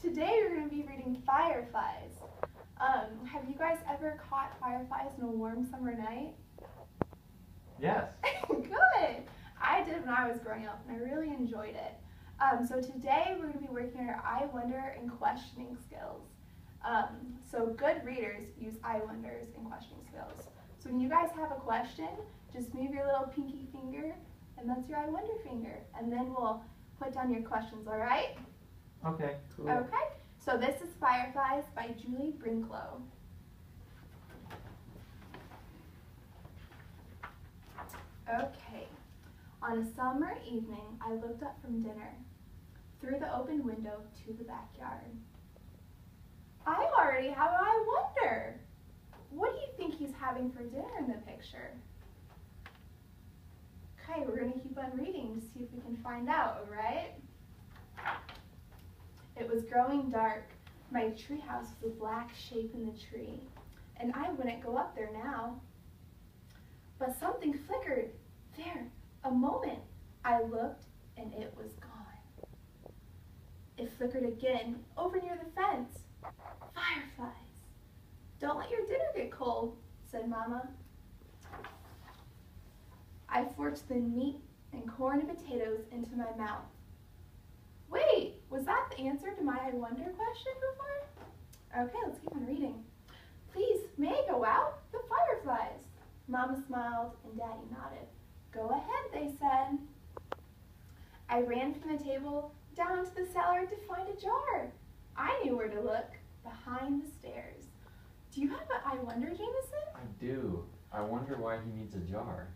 Today we're going to be reading Fireflies. Have you guys ever caught fireflies on a warm summer night? Yes. Good! I did when I was growing up and I really enjoyed it. So today we're going to be working on our I wonder and questioning skills. So good readers use I wonders and questioning skills. So when you guys have a question, just move your little pinky finger and that's your I wonder finger. And then we'll put down your questions, alright? Okay, cool. Okay, so this is Fireflies by Julie Brinklow. Okay, on a summer evening, I looked up from dinner, through the open window to the backyard. I already have an I wonder. What do you think he's having for dinner in the picture? Okay, we're going to keep on reading to see if we can find out, alright? It was growing dark. My treehouse was a black shape in the tree, and I wouldn't go up there now. But something flickered. There, a moment. I looked, and it was gone. It flickered again, over near the fence. Fireflies. Don't let your dinner get cold, said Mama. I forked the meat and corn and potatoes into my mouth. Wait, was that the answer to my I wonder question before? Okay, let's keep on reading. Please, may I go out? The fireflies. Mama smiled and Daddy nodded. Go ahead, they said. I ran from the table down to the cellar to find a jar. I knew where to look, behind the stairs. Do you have an I wonder, Jameson? I do. I wonder why he needs a jar.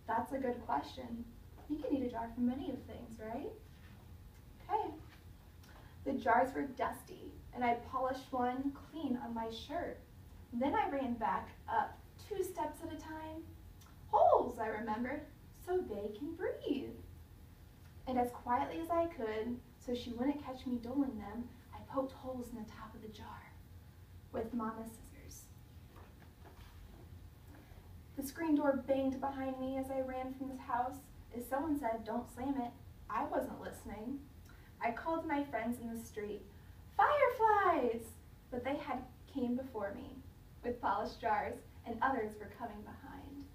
That's a good question. You can need a jar for many of things, right? Okay. The jars were dusty, and I polished one clean on my shirt. Then I ran back up 2 steps at a time. Holes, I remembered, so they can breathe. And as quietly as I could, so she wouldn't catch me doling them, I poked holes in the top of the jar with Mama's scissors. The screen door banged behind me as I ran from the house. As someone said, don't slam it, I wasn't listening. I called my friends in the street, Fireflies! But they had came before me with polished jars, and others were coming behind.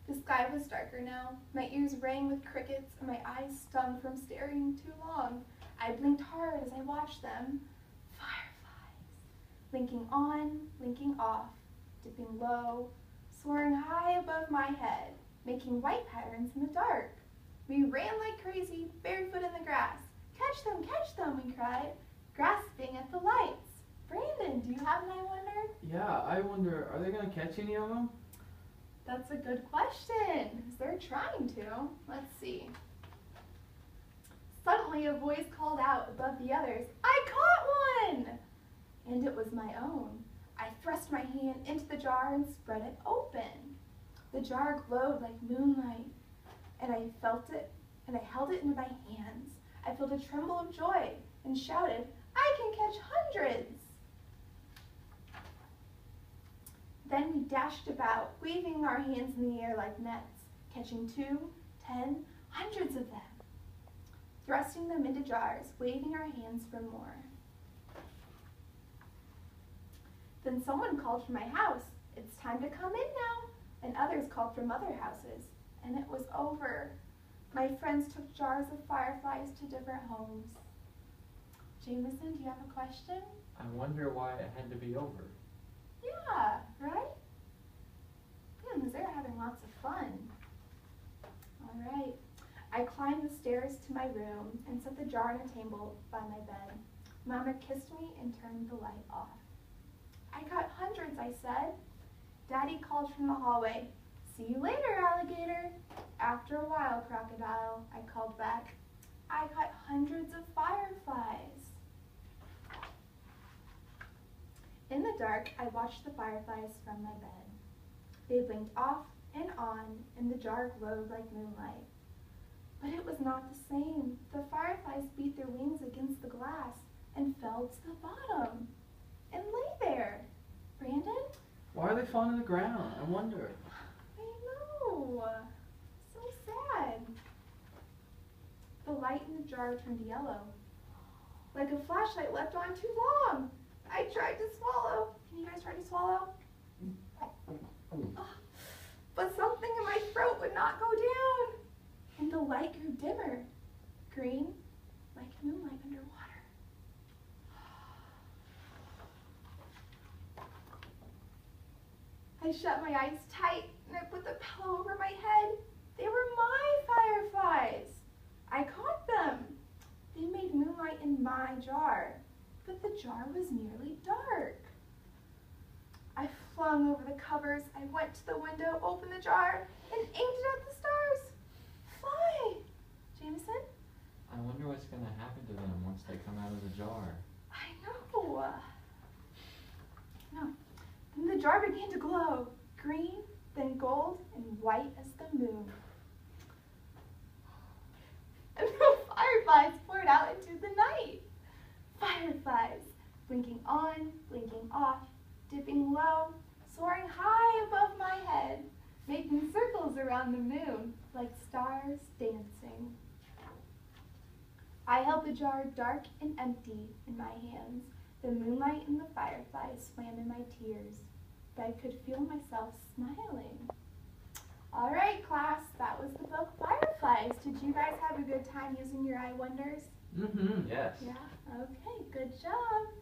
The sky was darker now. My ears rang with crickets, and my eyes stung from staring too long. I blinked hard as I watched them. Fireflies! Blinking on, blinking off, dipping low, soaring high above my head, making white patterns in the dark. We ran like crazy, barefoot in the grass. Catch them, we cried, grasping at the lights. Brandon, do you have an I wonder? Yeah, I wonder, are they going to catch any of them? That's a good question. They're trying to. Let's see. Suddenly a voice called out above the others, I caught one! And it was my own. I thrust my hand into the jar and spread it open. The jar glowed like moonlight, and I felt it, and I held it in my hands. I felt a tremble of joy and shouted, I can catch hundreds! Then we dashed about, waving our hands in the air like nets, catching 2, 10, hundreds of them, thrusting them into jars, waving our hands for more. Then someone called from my house, it's time to come in now, and others called from other houses, and it was over. My friends took jars of fireflies to different homes. Jameson, do you have a question? I wonder why it had to be over. Yeah, right? They're having lots of fun. All right. I climbed the stairs to my room and set the jar on a table by my bed. Mama kissed me and turned the light off. I got hundreds, I said. Daddy called from the hallway. See you later, alligator. After a while, crocodile, I called back. I caught hundreds of fireflies. In the dark, I watched the fireflies from my bed. They blinked off and on, and the jar glowed like moonlight. But it was not the same. The fireflies beat their wings against the glass and fell to the bottom and lay there. Brandon? Why are they falling to the ground? I wonder. I know. So sad. The light light in the jar turned yellow. Like a flashlight left on too long. I tried to swallow. Can you guys try to swallow? But something in my throat would not go down. And the light grew dimmer. Green, like moonlight underwater. I shut my eyes tight and I put the pillow over my head. They were my fireflies. I caught them. They made moonlight in my jar, but the jar was nearly dark. I flung over the covers. I went to the window, opened the jar, and aimed it at the stars. Fly! Jameson? I wonder what's going to happen to them once they come out of the jar. I know. No. Then the jar began to glow, green, then gold, and white as the moon. And the fireflies poured out into the night. Fireflies, blinking on, blinking off, dipping low, soaring high above my head, making circles around the moon like stars dancing. I held the jar dark and empty in my hands. The moonlight and the fireflies swam in my tears, but I could feel myself smiling. All right, class, that was the book Fireflies. Did you guys have a good time using your I wonders? Mm-hmm. Yes. Yeah? Okay, good job.